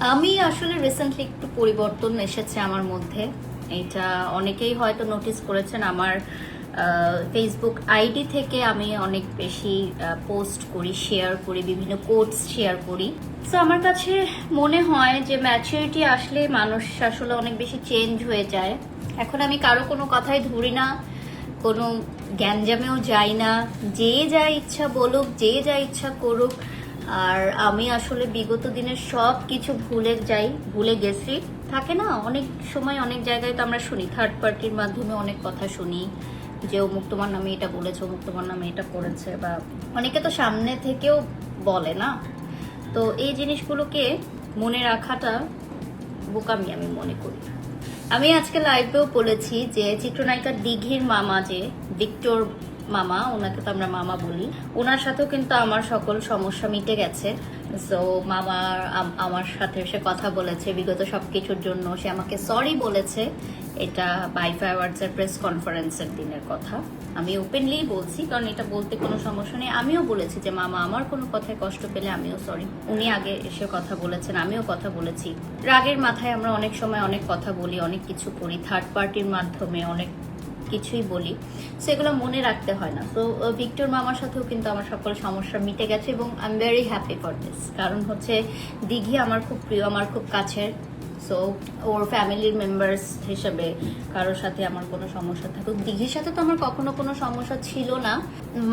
আমি আসলে রিসেন্টলি একটু পরিবর্তন এসেছে আমার মধ্যে। এটা অনেকেই হয়তো নোটিস করেছেন। আমার ফেসবুক আইডি থেকে আমি অনেক বেশি পোস্ট করি, শেয়ার করি, বিভিন্ন কোটস শেয়ার করি। সো আমার কাছে মনে হয় যে ম্যাচুরিটি আসলে মানুষ আসলে অনেক বেশি চেঞ্জ হয়ে যায়। এখন আমি কারো কোনো কথাই ধরি না, কোনো গ্যাঞ্জামেও যাই না। যে যা ইচ্ছা বলুক, যে যা ইচ্ছা করুক। আর আমি আসলে বিগত দিনের সব কিছু ভুলে গেছি। থাকে না, অনেক সময় অনেক জায়গায় তো আমরা শুনি, থার্ড পার্টির মাধ্যমে অনেক কথা শুনি যে অমুক তোমার নামে এটা বলেছে, অমুক তোমার নামে এটা করেছে, বা অনেকে তো সামনে থেকেও বলে না। তো এই জিনিসগুলোকে মনে রাখাটা বোকামি আমি মনে করি। আমি আজকে লাইভেও বলেছি যে চিত্রনায়িকা দিঘির মামা, যে ভিক্টর মামা, ওনাকে তো আমরা মামা বলি, ওনার সাথেও কিন্তু আমার সকল সমস্যা মিটে গেছে। সো মামা আমার সাথে সে কথা বলেছে বিগত সবকিছুর জন্য। সে আমাকে সরি বলেছে। এটা বাইফা অ্যাওয়ার্ডসের প্রেস কনফারেন্সের দিনের কথা। আমি ওপেনলি বলছি, কারণ এটা বলতে কোনো সমস্যা নেই। আমিও বলেছি যে মামা আমার কোনো কথায় কষ্ট পেলে আমিও সরি। উনি আগে এসে কথা বলেছেন, আমিও কথা বলেছি। রাগের মাথায় আমরা অনেক সময় অনেক কথা বলি, অনেক কিছু করি, থার্ড পার্টির মাধ্যমে অনেক কিছুই বলি। সেগুলো মনে রাখতে হয় না। তো ভিক্টর মামার সাথেও কিন্তু আমার সকল সমস্যা মিটে গেছে এবং I am very happy for this. কারণ হচ্ছে দিঘি আমার খুব প্রিয়, আমার খুব কাছের। সো ওর ফ্যামিলির মেম্বার্স হিসেবে কারোর সাথে আমার কোনো সমস্যা থাকুক, দিঘির সাথে তো আমার কখনো কোনো সমস্যা ছিল না,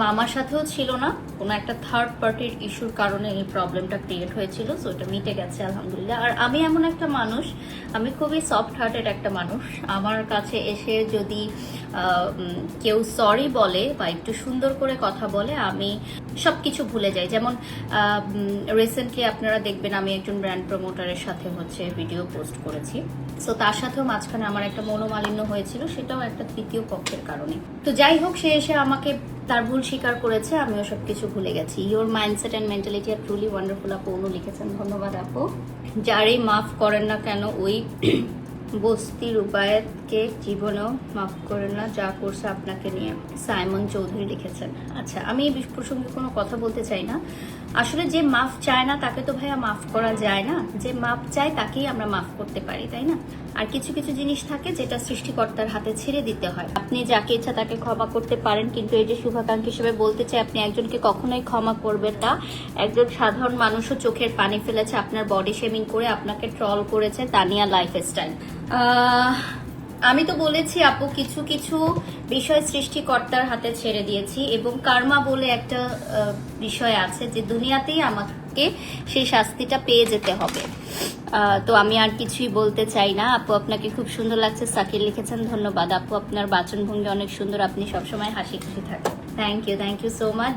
মামার সাথেও ছিল না। কোনো একটা থার্ড পার্টির ইস্যুর কারণে এই প্রবলেমটা ক্রিয়েট হয়েছিল। সো এটা মিটে গেছে আলহামদুলিল্লাহ। আর আমি এমন একটা মানুষ, আমি খুবই সফট হার্টেড একটা মানুষ। আমার কাছে এসে যদি কেউ সরি বলে বা একটু সুন্দর করে কথা বলে, আমি সবকিছু ভুলে যাই। যেমন রিসেন্টলি আপনারা দেখবেন আমি একজন ব্র্যান্ড প্রমোটারের সাথে ভিডিও পোস্ট করেছি। সো তার সাথেও মাঝখানে আমার একটা মনোমালিন্য হয়েছিল, সেটাও একটা তৃতীয় পক্ষের কারণে। তো যাই হোক, সে এসে আমাকে তার ভুল স্বীকার করেছে, আমিও সবকিছু ভুলে গেছি। Your mindset and mentality R truly wonderful আপু, অনু লিখেছেন, ধন্যবাদ আপু। যারই মাফ করেন না কেন ওই বস্তির রুবায়েতকে জীবনেও মাফ করেন না, যা করছে আপনাকে নিয়ে, সাইমন চৌধুরী লিখেছেন। আচ্ছা, আমি এই প্রসঙ্গে কোনো কথা বলতে চাই না। আসলে যে মাফ চায় না তাকে তো ভাইয়া মাফ করা যায় না। যে মাফ চায় তাকেই আমরা মাফ করতে পারি, তাই না? আর কিছু কিছু জিনিস থাকে যেটা সৃষ্টিকর্তার হাতে ছেড়ে দিতে হয়। আপনি যাকে ইচ্ছা তাকে ক্ষমা করতে পারেন, কিন্তু এই যে শুভাকাঙ্ক্ষী হিসেবে বলতে চাই, আপনি একজনকে কখনোই ক্ষমা করবেন না। একজন সাধারণ মানুষও চোখের পানি ফেলেছে, আপনার বডি শেমিং করে আপনাকে ট্রল করেছে, তানিয়া লাইফস্টাইল। আমি তো বলেছি আপু, কিছু কিছু বিষয় সৃষ্টিকর্তার হাতে ছেড়ে দিয়েছি, এবং কার্মা বলে একটা বিষয় আছে যে দুনিয়াতেই আমাকে সেই শাস্তিটা পেয়ে যেতে হবে। তো আমি আর কিছুই বলতে চাই না। আপু আপনাকে খুব সুন্দর লাগছে, সাকির লিখেছেন, ধন্যবাদ আপু। আপনার বাচনভঙ্গি অনেক সুন্দর, আপনি সবসময় হাসি খুশি থাকেন। Thank you so much.